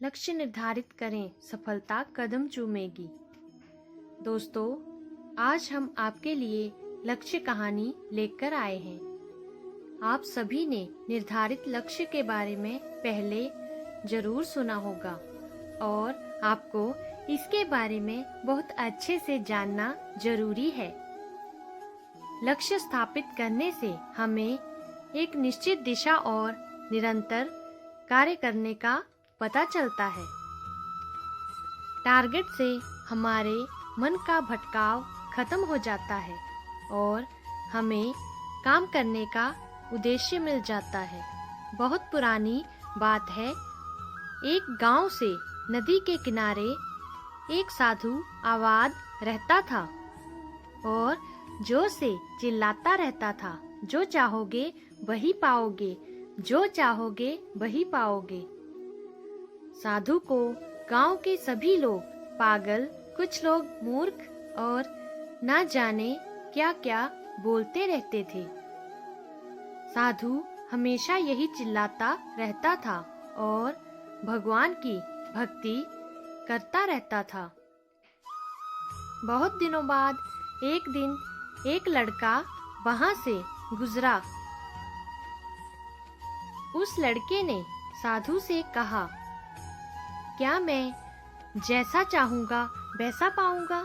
लक्ष्य निर्धारित करें, सफलता कदम चूमेगी। दोस्तों, आज हम आपके लिए लक्ष्य कहानी लेकर आए हैं। आप सभी ने निर्धारित लक्ष्य के बारे में पहले जरूर सुना होगा और आपको इसके बारे में बहुत अच्छे से जानना जरूरी है। लक्ष्य स्थापित करने से हमें एक निश्चित दिशा और निरंतर कार्य करने का पता चलता है। टारगेट से हमारे मन का भटकाव खत्म हो जाता है और हमें काम करने का उद्देश्य मिल जाता है। बहुत पुरानी बात है, एक गांव से नदी के किनारे एक साधु आबाद रहता था और जोर से चिल्लाता रहता था, जो चाहोगे वही पाओगे, जो चाहोगे वही पाओगे। साधु को गांव के सभी लोग पागल, कुछ लोग मूर्ख और ना जाने क्या क्या बोलते रहते थे। साधु हमेशा यही चिल्लाता रहता था और भगवान की भक्ति करता रहता था। बहुत दिनों बाद एक दिन एक लड़का वहां से गुजरा। उस लड़के ने साधु से कहा, क्या मैं जैसा चाहूंगा वैसा पाऊंगा?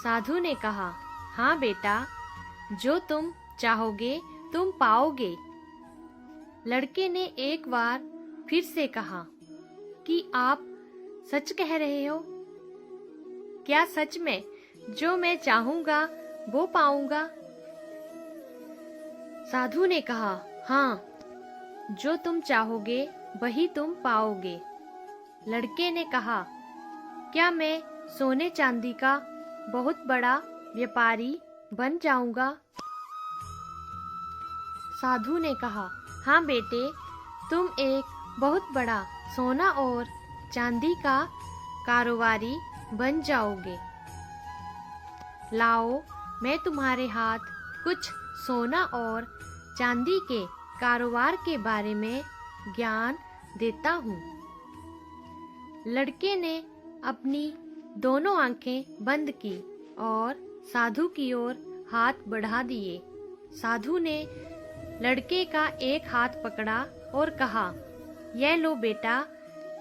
साधु ने कहा, हाँ बेटा, जो तुम चाहोगे तुम पाओगे। लड़के ने एक बार फिर से कहा कि आप सच कह रहे हो? क्या सच में जो मैं चाहूंगा वो पाऊंगा? साधु ने कहा, हाँ, जो तुम चाहोगे वही तुम पाओगे। लड़के ने कहा, क्या मैं सोने चांदी का बहुत बड़ा व्यापारी बन जाऊंगा? साधु ने कहा, हाँ बेटे, तुम एक बहुत बड़ा सोना और चांदी का कारोबारी बन जाओगे। लाओ, मैं तुम्हारे हाथ कुछ सोना और चांदी के कारोबार के बारे में ज्ञान देता हूँ। लड़के ने अपनी दोनों आंखें बंद की और साधु की ओर हाथ बढ़ा दिए। साधु ने लड़के का एक हाथ पकड़ा और कहा, यह लो बेटा,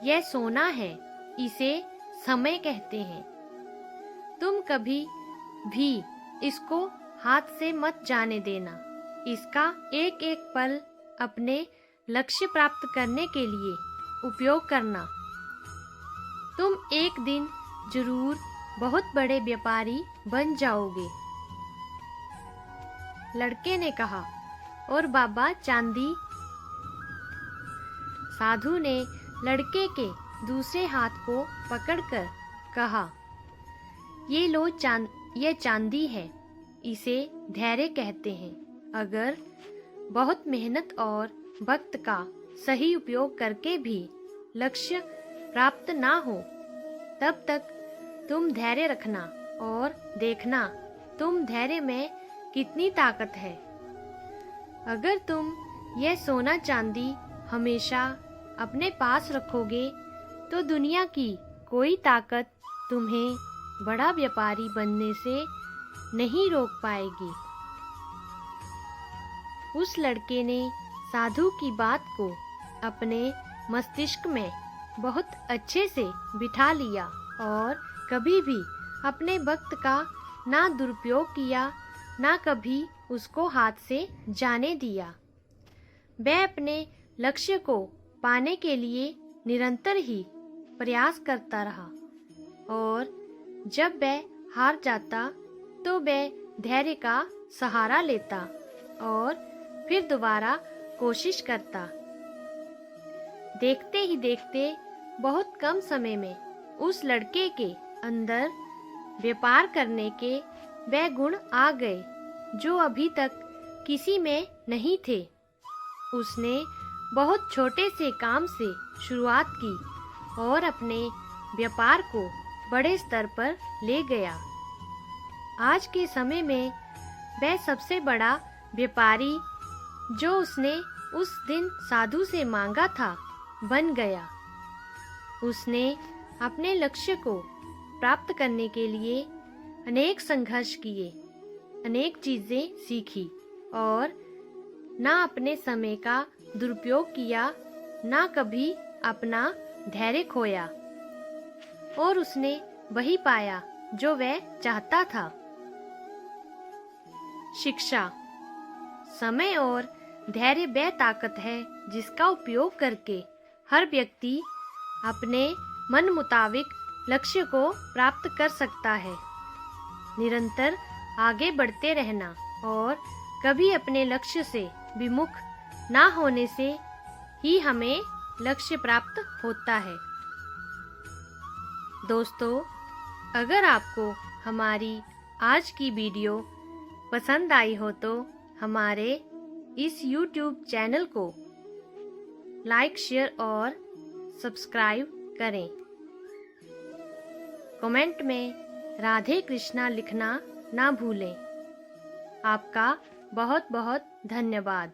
यह सोना है, इसे समय कहते हैं। तुम कभी भी इसको हाथ से मत जाने देना। इसका एक एक पल अपने लक्ष्य प्राप्त करने के लिए उपयोग करना। तुम एक दिन जरूर बहुत बड़े व्यापारी बन जाओगे। लड़के ने कहा, और बाबा चांदी? साधु ने लड़के के दूसरे हाथ को पकड़कर कहा, ये लो, ये चांदी है, इसे धैर्य कहते हैं। अगर बहुत मेहनत और वक्त का सही उपयोग करके भी लक्ष्य प्राप्त ना हो, तब तक तुम धैर्य रखना और देखना तुम धैर्य में कितनी ताकत है। अगर तुम यह सोना चांदी हमेशा अपने पास रखोगे तो दुनिया की कोई ताकत तुम्हें बड़ा व्यापारी बनने से नहीं रोक पाएगी। उस लड़के ने साधु की बात को अपने मस्तिष्क में बहुत अच्छे से बिठा लिया और कभी भी अपने वक्त का ना दुरुपयोग किया, ना कभी उसको हाथ से जाने दिया। वह अपने लक्ष्य को पाने के लिए निरंतर ही प्रयास करता रहा और जब वह हार जाता तो वह धैर्य का सहारा लेता और फिर दोबारा कोशिश करता। देखते ही देखते बहुत कम समय में उस लड़के के अंदर व्यापार करने के वह गुण आ गए जो अभी तक किसी में नहीं थे। उसने बहुत छोटे से काम से शुरुआत की और अपने व्यापार को बड़े स्तर पर ले गया। आज के समय में वह सबसे बड़ा व्यापारी जो उसने उस दिन साधु से मांगा था बन गया। उसने अपने लक्ष्य को प्राप्त करने के लिए अनेक संघर्ष किए, अनेक चीजें सीखी और ना अपने समय का दुरुपयोग किया, ना कभी अपना धैर्य खोया और उसने वही पाया जो वह चाहता था। शिक्षा। समय और धैर्य वह ताकत है जिसका उपयोग करके हर व्यक्ति अपने मन मुताबिक लक्ष्य को प्राप्त कर सकता है। निरंतर आगे बढ़ते रहना और कभी अपने लक्ष्य से विमुख ना होने से ही हमें लक्ष्य प्राप्त होता है। दोस्तों, अगर आपको हमारी आज की वीडियो पसंद आई हो तो हमारे इस YouTube चैनल को लाइक, शेयर और सब्सक्राइब करें। कमेंट में राधे कृष्णा लिखना ना भूलें। आपका बहुत बहुत धन्यवाद।